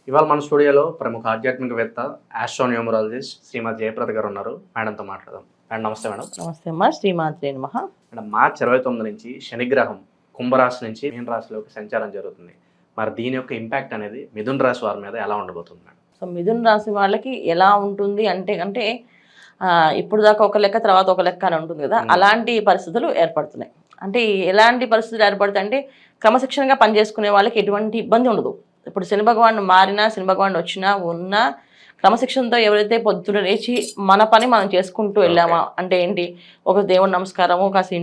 ఇవాళ మన స్టూడియోలో ప్రముఖ ఆధ్యాత్మికవేత్త ఆస్ట్రోన్యూమరాలజిస్ట్ శ్రీమతి జయప్రద గారు ఉన్నారు. మేడంతో మాట్లాడదాం. మేడం నమస్తే మేడం. నమస్తే అమ్మా. శ్రీమాత్రే నమః. మేడం, మార్చి 29 నుంచి శనిగ్రహం కుంభరాశి నుంచి మీన రాశిలోకి సంచారం జరుగుతుంది. మరి దీని యొక్క ఇంపాక్ట్ అనేది మిథున రాశి వారి మీద ఎలా ఉండబోతుంది మేడం? సో మిథున రాశి వాళ్ళకి ఎలా ఉంటుంది అంటే ఇప్పుడు దాకా ఒక లెక్క తర్వాత ఒక లెక్క అని ఉంటుంది కదా, అలాంటి పరిస్థితులు ఏర్పడుతున్నాయి. అంటే ఎలాంటి పరిస్థితులు ఏర్పడతాయి అంటే క్రమశిక్షణగా పనిచేసుకునే వాళ్ళకి ఎటువంటి ఇబ్బంది ఉండదు. ఇప్పుడు శని భగవాన్ మారినా, శని భగవాన్ వచ్చినా ఉన్నా క్రమశిక్షణతో ఎవరైతే పొద్దున లేచి మన పని మనం చేసుకుంటూ వెళ్ళామా అంటే ఏంటి, ఒక దేవుడి నమస్కారము, కాస్త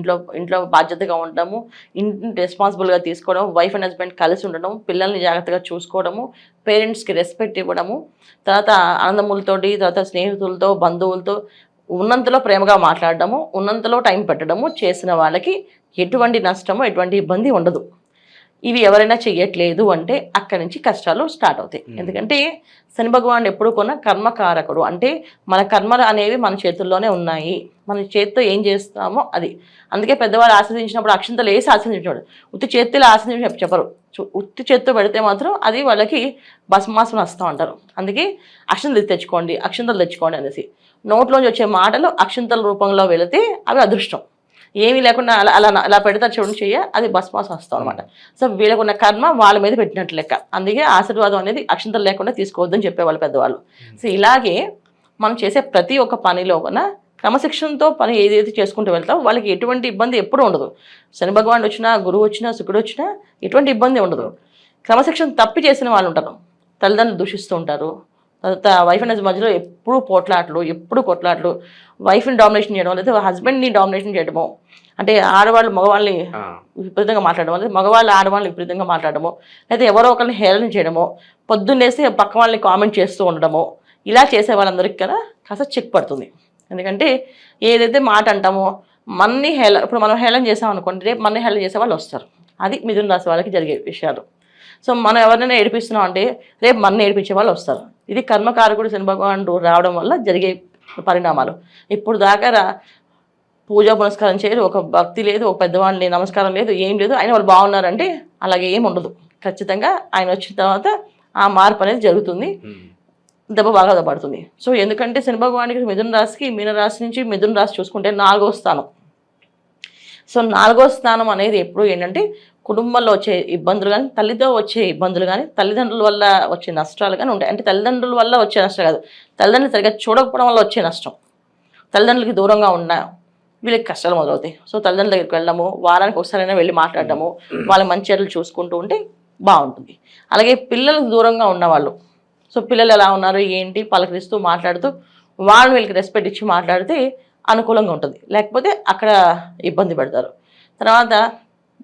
ఇంట్లో బాధ్యతగా ఉండడము, ఇంటిని రెస్పాన్సిబుల్గా తీసుకోవడం, వైఫ్ అండ్ హస్బెండ్ కలిసి ఉండడం, పిల్లల్ని జాగ్రత్తగా చూసుకోవడము, పేరెంట్స్కి రెస్పెక్ట్ ఇవ్వడము, తర్వాత అన్నదమ్ములతోటి, తర్వాత స్నేహితులతో, బంధువులతో ఉన్నంతలో ప్రేమగా మాట్లాడడము, ఉన్నంతలో టైం పెట్టడము చేసిన వాళ్ళకి ఎటువంటి నష్టము, ఎటువంటి ఇబ్బంది ఉండదు. ఇవి ఎవరైనా చెయ్యట్లేదు అంటే అక్కడి నుంచి కష్టాలు స్టార్ట్ అవుతాయి. ఎందుకంటే శని భగవానుడు ఎప్పుడు కొన్న కర్మకారకుడు. అంటే మన కర్మలు అనేవి మన చేతుల్లోనే ఉన్నాయి. మన చేతితో ఏం చేస్తామో అది. అందుకే పెద్దవాళ్ళు ఆశ్రదించినప్పుడు అక్షంతలు వేసి ఆశ్రదించాడు. ఉత్తి చేతిలో ఆశ్రదించి చెప్పరు. ఉత్తి చేత్తో పెడితే మాత్రం అది వాళ్ళకి భస్మాసం వస్తూ ఉంటారు. అందుకే అక్షంతలు తెచ్చుకోండి అనేసి. నోట్లోంచి వచ్చే మాటలు అక్షంతల రూపంలో వెళితే అవి అదృష్టం. ఏమీ లేకుండా అలా పెడతారు చూడండి అది భస్మాసం వస్తాం అనమాట. సో వీళ్ళకున్న కర్మ వాళ్ళ మీద పెట్టినట్లు లెక్క. అందుకే ఆశీర్వాదం అనేది అక్షంతలు లేకుండా తీసుకోవద్దని చెప్పేవాళ్ళు పెద్దవాళ్ళు. సో ఇలాగే మనం చేసే ప్రతి ఒక్క పనిలో కూడా క్రమశిక్షణతో పని ఏదైతే చేసుకుంటూ వెళ్తాం వాళ్ళకి ఎటువంటి ఇబ్బంది ఎప్పుడూ ఉండదు. శని భగవానుడు వచ్చినా, గురువు వచ్చినా, శుక్రుడు వచ్చినా ఎటువంటి ఇబ్బంది ఉండదు. క్రమశిక్షణ తప్పి చేసిన వాళ్ళు ఉంటారు. తల్లిదండ్రులు దూషిస్తూ ఉంటారు. తర్వాత వైఫ్ అండ్ హస్బెండ్ మధ్యలో ఎప్పుడు కొట్లాట్లు, వైఫ్ని డామినేషన్ చేయడం, లేదా హస్బెండ్ని డామినేషన్ చేయడము, అంటే ఆడవాళ్ళు మగవాళ్ళని విపరీతంగా మాట్లాడడం, లేదా మగవాళ్ళు ఆడవాళ్ళని విపరీతంగా మాట్లాడము, లేదా ఎవరో ఒకరిని హేళన చేయడము, పొద్దున్నేసి పక్క వాళ్ళని కామెంట్ చేస్తూ ఉండడము, ఇలా చేసే వాళ్ళందరికీ కదా కాస్త చెక్ పడుతుంది. ఎందుకంటే ఏదైతే మాట అంటామో ఇప్పుడు మనం హేళన చేసాం అనుకోండి, రేపు మన హేళన చేసే వాళ్ళు వస్తారు. అది మిథున రాశి వాళ్ళకి జరిగే విషయాలు. సో మనం ఎవరినైనా ఏడిపిస్తున్నాం అంటే రేపు మన ఏడిపించే వాళ్ళు వస్తారు. ఇది కర్మకారకుడు శని భగవానుడు రావడం వల్ల జరిగే పరిణామాలు. ఇప్పుడు దాకా పూజా పునస్కారం చేయరు, ఒక భక్తి లేదు, ఒక పెద్దవాళ్ళని నమస్కారం లేదు, ఏం లేదు, ఆయన వాళ్ళు బాగున్నారంటే అలాగే ఏం ఉండదు. ఖచ్చితంగా ఆయన వచ్చిన తర్వాత ఆ మార్పు అనేది జరుగుతుంది, దెబ్బ బాగా పడుతుంది. సో ఎందుకంటే శని భగవానికి మిథున రాశికి, మీన రాశి నుంచి మిథున రాశి చూసుకుంటే 4వ స్థానం. సో 4వ స్థానం అనేది ఎప్పుడు ఏంటంటే కుటుంబంలో వచ్చే ఇబ్బందులు కానీ, తల్లితో వచ్చే ఇబ్బందులు కానీ, తల్లిదండ్రుల వల్ల వచ్చే నష్టాలు కానీ ఉంటాయి. అంటే తల్లిదండ్రుల వల్ల వచ్చే నష్టం కాదు, తల్లిదండ్రులు సరిగ్గా చూడకపోవడం వల్ల వచ్చే నష్టం. తల్లిదండ్రులకి దూరంగా ఉన్న వీళ్ళకి కష్టాలు మొదలవుతాయి. సో తల్లిదండ్రుల దగ్గరికి వెళ్ళడము, వారానికి ఒకసారైనా వెళ్ళి మాట్లాడటము, వాళ్ళ మంచి చెడులు చూసుకుంటూ ఉంటే బాగుంటుంది. అలాగే పిల్లలకు దూరంగా ఉన్నవాళ్ళు, సో పిల్లలు ఎలా ఉన్నారు ఏంటి పలకరిస్తూ మాట్లాడుతూ వాళ్ళు వీళ్ళకి రెస్పెక్ట్ ఇచ్చి మాట్లాడితే అనుకూలంగా ఉంటుంది. లేకపోతే అక్కడ ఇబ్బంది పెడతారు. తర్వాత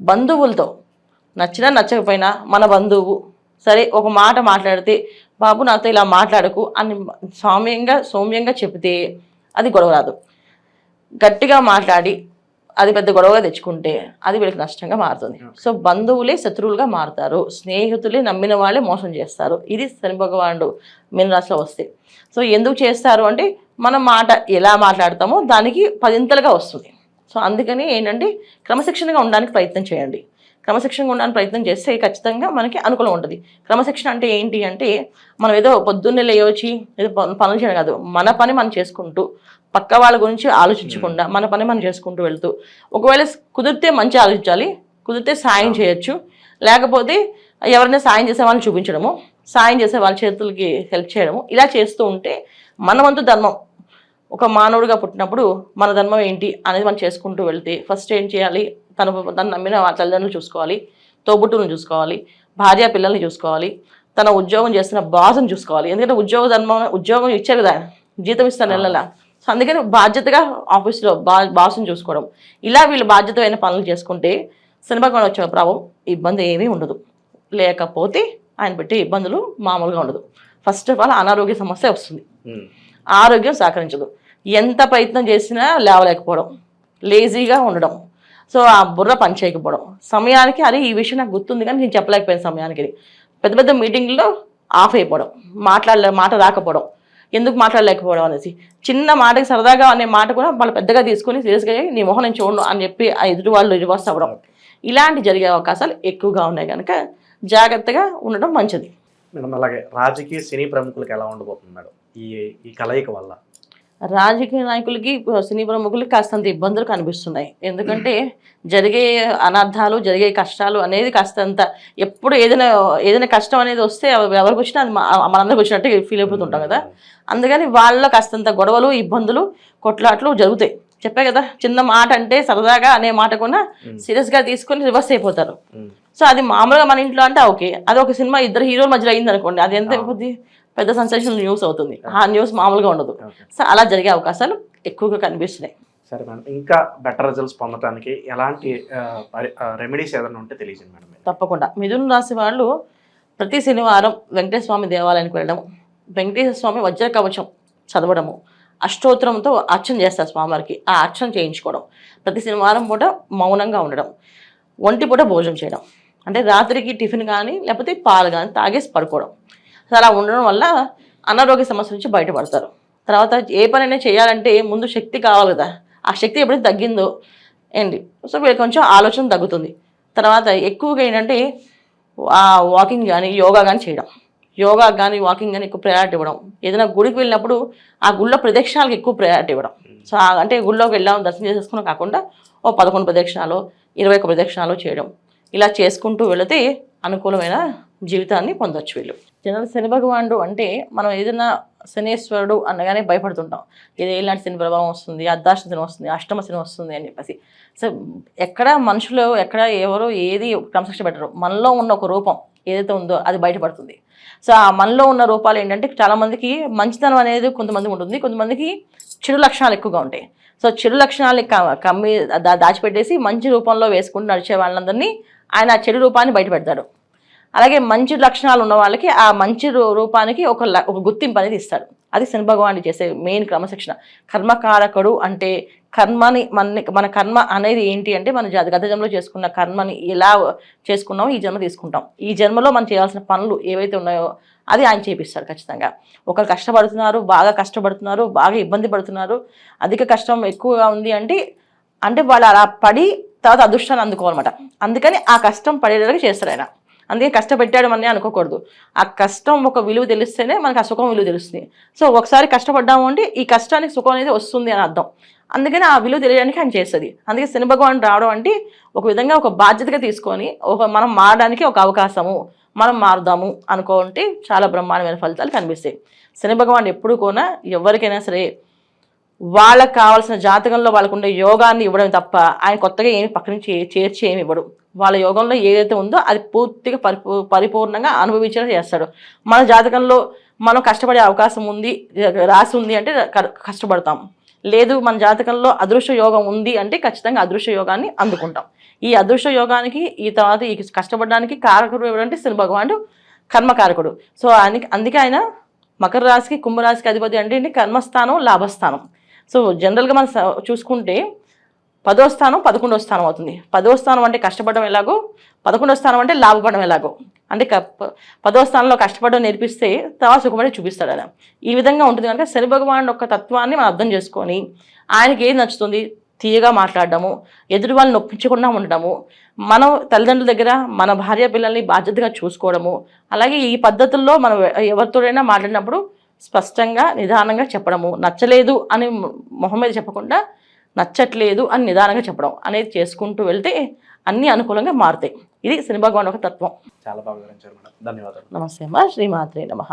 బంధువులతో నచ్చినా నచ్చకపోయినా మన బంధువు సరే ఒక మాట మాట్లాడితే బాబు నాతో ఇలా మాట్లాడకు అని సౌమ్యంగా చెబితే అది గొడవ రాదు. గట్టిగా మాట్లాడి అది పెద్ద గొడవగా తెచ్చుకుంటే అది వీళ్ళకి నష్టంగా మారుతుంది. సో బంధువులే శత్రువులుగా మారుతారు, స్నేహితులే నమ్మిన వాళ్ళే మోసం చేస్తారు. ఇది శని భగవానుడు మీన రాశిలో వస్తే. సో ఎందుకు చేస్తారు అంటే మన మాట ఎలా మాట్లాడతామో దానికి 10ంతలుగా వస్తుంది. సో అందుకని ఏంటంటే క్రమశిక్షణగా ఉండడానికి ప్రయత్నం చేయండి. క్రమశిక్షణగా ఉండడానికి ప్రయత్నం చేస్తే ఖచ్చితంగా మనకి అనుకూలం ఉంటుంది. క్రమశిక్షణ అంటే ఏంటి అంటే మనం ఏదో పొద్దున్నే లేవచ్చి ఏదో పనులు చేయడం కాదు, మన పని మనం చేసుకుంటూ పక్క వాళ్ళ గురించి ఆలోచించకుండా మన పని మనం చేసుకుంటూ వెళ్తూ, ఒకవేళ కుదిరితే మంచి ఆలోచించాలి, కుదిరితే సాయం చేయొచ్చు, లేకపోతే ఎవరైనా సాయం చేసే వాళ్ళని చూపించడము, సాయం చేసే వాళ్ళ చేతులకి హెల్ప్ చేయడము, ఇలా చేస్తూ ఉంటే మన వంతు ధర్మం. ఒక మానవుడిగా పుట్టినప్పుడు మన ధర్మం ఏంటి అనేది మనం చేసుకుంటూ వెళ్తే ఫస్ట్ ఏం చేయాలి, తను నమ్మిన తల్లిదండ్రులు చూసుకోవాలి, తోబుట్టులను చూసుకోవాలి, భార్య పిల్లల్ని చూసుకోవాలి, తన ఉద్యోగం చేస్తున్న బాస్ని చూసుకోవాలి. ఎందుకంటే ఉద్యోగం ఇచ్చారు కదా, జీతం ఇస్తారు నెలలా. సో అందుకని బాధ్యతగా ఆఫీస్లో బాస్ని చూసుకోవడం, ఇలా వీళ్ళు బాధ్యతమైన పనులు చేసుకుంటే శని భగవానుడు వచ్చే ప్రభావం ఇబ్బంది ఏమీ ఉండదు. లేకపోతే ఆయన పెట్టే ఇబ్బందులు మామూలుగా ఉండదు. ఫస్ట్ ఆఫ్ ఆల్ అనారోగ్య సమస్య వస్తుంది, ఆరోగ్యం సహకరించదు, ఎంత ప్రయత్నం చేసినా లేవలేకపోవడం, లేజీగా ఉండడం, సో ఆ బుర్ర పని చేయకపోవడం, సమయానికి అరే ఈ విషయం నాకు గుర్తుంది కానీ నేను చెప్పలేకపోయిన సమయానికి, పెద్ద పెద్ద మీటింగ్లో ఆఫ్ అయిపోవడం, మాట రాకపోవడం, ఎందుకు మాట్లాడలేకపోవడం అనేసి, చిన్న మాటకి సరదాగా అనే మాట కూడా వాళ్ళు పెద్దగా తీసుకొని సీరియస్గా నీ మొహం నేను చూడను అని చెప్పి ఆ ఎదుటి వాళ్ళు రివర్స్ అవ్వడం, ఇలాంటి జరిగే అవకాశాలు ఎక్కువగా ఉన్నాయి కనుక జాగ్రత్తగా ఉండడం మంచిది. మేడం అలాగే రాజకీయ సినీ ప్రముఖులకు ఎలా ఉండబోతుంది మేడం ఈ ఈ కలయిక వల్ల? రాజకీయ నాయకులకి సినీ ప్రముఖులకి కాస్తంత ఇబ్బందులు కనిపిస్తున్నాయి. ఎందుకంటే జరిగే అనర్థాలు, జరిగే కష్టాలు అనేది కాస్తంత ఎప్పుడు ఏదైనా కష్టం అనేది వస్తే ఎవరికి వచ్చినా అది మనందరికి వచ్చినట్టు ఫీల్ అయిపోతుంటాం కదా. అందుకని వాళ్ళ కాస్తంత గొడవలు, ఇబ్బందులు, కొట్లాట్లు జరుగుతాయి. చెప్పే కదా, చిన్న మాట అంటే సరదాగా అనే మాట కూడా సీరియస్గా తీసుకొని రివర్స్ అయిపోతారు. సో అది మామూలుగా మన ఇంట్లో అంటే ఓకే, అది ఒక సినిమా ఇద్దరు హీరోల మధ్యలో అయింది అనుకోండి, అది ఎంత అయిపోద్ది, పెద్ద సెన్సేషన్ న్యూస్ అవుతుంది. ఆ న్యూస్ మామూలుగా ఉండదు. సో అలా జరిగే అవకాశాలు ఎక్కువగా కనిపిస్తున్నాయి. సరే మేడం, ఇంకా బెటర్ రిజల్ట్స్ పొందడానికి ఎలాంటి రెమెడీస్ ఏదైనా ఉంటే తెలియజేయండి మేడం. తప్పకుండా. మిథున రాశి వాళ్ళు ప్రతి శనివారం వెంకటేశ్వర స్వామి దేవాలయానికి వెళ్ళడం, వెంకటేశ్వర స్వామి వజ్ర కవచం చదవడము, అష్టోత్తరంతో అర్చన చేస్తారు స్వామివారికి, ఆ అర్చన చేయించుకోవడం, ప్రతి శనివారం పూట మౌనంగా ఉండడం, ఒంటి పూట భోజనం చేయడం, అంటే రాత్రికి టిఫిన్ కానీ లేకపోతే పాలు కానీ తాగేసి పడుకోవడం. అలా ఉండడం వల్ల అనారోగ్య సమస్య నుంచి బయటపడతారు. తర్వాత ఏ పనైనా చేయాలంటే ముందు శక్తి కావాలి కదా, ఆ శక్తి ఎప్పుడైతే తగ్గిందో ఏంటి, సో వీళ్ళకి కొంచెం ఆలోచన తగ్గుతుంది. తర్వాత ఎక్కువగా ఏంటంటే వాకింగ్ కానీ యోగా కానీ చేయడం, యోగా కానీ వాకింగ్ కానీ ఎక్కువ ప్రయారిటీ ఇవ్వడం, ఏదైనా గుడికి వెళ్ళినప్పుడు ఆ గుళ్ళో ప్రదక్షిణాలకు ఎక్కువ ప్రయారిటీ ఇవ్వడం. సో అంటే గుళ్ళోకి వెళ్ళాం దర్శనం చేసేసుకున్నా కాకుండా 11 ప్రదక్షిణాలు 21 ప్రదక్షిణాలు చేయడం, ఇలా చేసుకుంటూ వెళితే అనుకూలమైన జీవితాన్ని పొందొచ్చు వీళ్ళు. జనరల్ శని భగవానుడు అంటే మనం ఏదైనా శనేశ్వరుడు అనగానే భయపడుతుంటాం, ఇది ఇలాంటి శని ప్రభావం వస్తుంది, అర్ధాష్టమ శని వస్తుంది, అష్టమ శని వస్తుంది అని చెప్పేసి. సో ఎక్కడ మనుషులు ఎక్కడ ఎవరో ఏది క్రమశిక్షణ పెట్టరు, మనలో ఉన్న ఒక రూపం ఏదైతే ఉందో అది బయటపడుతుంది. సో ఆ మనలో ఉన్న రూపాలు ఏంటంటే చాలామందికి మంచితనం అనేది కొంతమందికి ఉంటుంది, కొంతమందికి చెడు లక్షణాలు ఎక్కువగా ఉంటాయి. సో చెడు లక్షణాలని కమ్మి దాచిపెట్టేసి మంచి రూపంలో వేసుకుంటూ నడిచే వాళ్ళందరినీ ఆయన ఆ చెడు రూపాన్ని బయటపెడతాడు. అలాగే మంచి లక్షణాలు ఉన్న వాళ్ళకి ఆ మంచి రూపానికి ఒక గుర్తింపు అనేది ఇస్తాడు. అది శని భగవానుడు చేసే మెయిన్ క్రమశిక్షణ. కర్మకారకుడు అంటే కర్మని మన కర్మ అనేది ఏంటి అంటే మన గత జన్మలో చేసుకున్న కర్మని ఎలా చేసుకున్నామో ఈ జన్మ తీసుకుంటాం. ఈ జన్మలో మనం చేయాల్సిన పనులు ఏవైతే ఉన్నాయో అది ఆయన చేపిస్తాడు ఖచ్చితంగా. ఒకరు కష్టపడుతున్నారు, బాగా కష్టపడుతున్నారు, బాగా ఇబ్బంది పడుతున్నారు, అధిక కష్టం ఎక్కువగా ఉంది అంటే వాళ్ళు అలా పడి తర్వాత అదృష్టాన్ని అందుకోవాలన్నమాట. అందుకని ఆ కష్టం పడేలాగా చేస్తాడు ఆయన. అందుకే కష్టపెట్టాడు అని అనుకోకూడదు, ఆ కష్టం ఒక విలువ తెలిస్తేనే మనకు ఆ సుఖం విలువ తెలుస్తుంది. సో ఒకసారి కష్టపడ్డాము అంటే ఈ కష్టానికి సుఖం అనేది వస్తుంది అని అర్థం. అందుకని ఆ విలువ తెలియడానికి ఆయన చేస్తుంది. అందుకే శని భగవానుడు రావడం అంటే ఒక విధంగా ఒక బాధ్యతగా తీసుకొని మనం మారడానికి ఒక అవకాశము, మనం మారుదాము అనుకుంటే చాలా బ్రహ్మాండమైన ఫలితాలు కనిపిస్తాయి. శని భగవానుడు ఎప్పుడు కూడా ఎవరికైనా సరే వాళ్ళకి కావాల్సిన జాతకంలో వాళ్ళకు ఉండే యోగాన్ని ఇవ్వడం తప్ప ఆయన కొత్తగా ఏమి పక్క నుంచి చేర్చి ఏమి ఇవ్వడు. వాళ్ళ యోగంలో ఏదైతే ఉందో అది పూర్తిగా పరిపూర్ణంగా అనుభవించడం చేస్తాడు. మన జాతకంలో మనం కష్టపడే అవకాశం ఉంది, రాసి ఉంది అంటే కష్టపడతాం. లేదు మన జాతకంలో అదృశ్య యోగం ఉంది అంటే ఖచ్చితంగా అదృశ్య యోగాన్ని అందుకుంటాం. ఈ అదృశ్య యోగానికి ఈ తర్వాత ఈ కష్టపడడానికి కారకుడు ఎవరంటే శని భగవానుడు కర్మకారకుడు. సో అందుకే ఆయన మకర రాశికి కుంభరాశికి అధిపతి అంటే కర్మస్థానం, లాభస్థానం. సో జనరల్గా మనం చూసుకుంటే 10వ స్థానం 11వ స్థానం అవుతుంది. 10వ స్థానం అంటే కష్టపడడం ఎలాగో, 11వ స్థానం అంటే లాభపడడం ఎలాగో. అంటే 10వ స్థానంలో కష్టపడడం నేర్పిస్తే తర్వాత సుఖపడి చూపిస్తాడు ఆయన. ఈ విధంగా ఉంటుంది కనుక శని భగవానుడు యొక్క తత్వాన్ని మనం అర్థం చేసుకొని ఆయనకి ఏది నచ్చుతుంది, తీయగా మాట్లాడడము, ఎదుటి వాళ్ళని నొప్పించకుండా ఉండడము, మనం తల్లిదండ్రుల దగ్గర మన భార్య పిల్లల్ని బాధ్యతగా చూసుకోవడము, అలాగే ఈ పద్ధతుల్లో మనం ఎవరితోడైనా మాట్లాడినప్పుడు స్పష్టంగా నిదానంగా చెప్పడము, నచ్చలేదు అని మొహం మీద చెప్పకుండా నచ్చట్లేదు అని నిదానంగా చెప్పడం అనేది చేసుకుంటూ వెళ్తే అన్ని అనుకూలంగా మారుతాయి. ఇది శని భగవానుడు ఒక తత్వం. చాలా బాగా వివరించారు మేడం, ధన్యవాదాలు. నమస్తే అమ్మా, శ్రీమాత్రే నమః.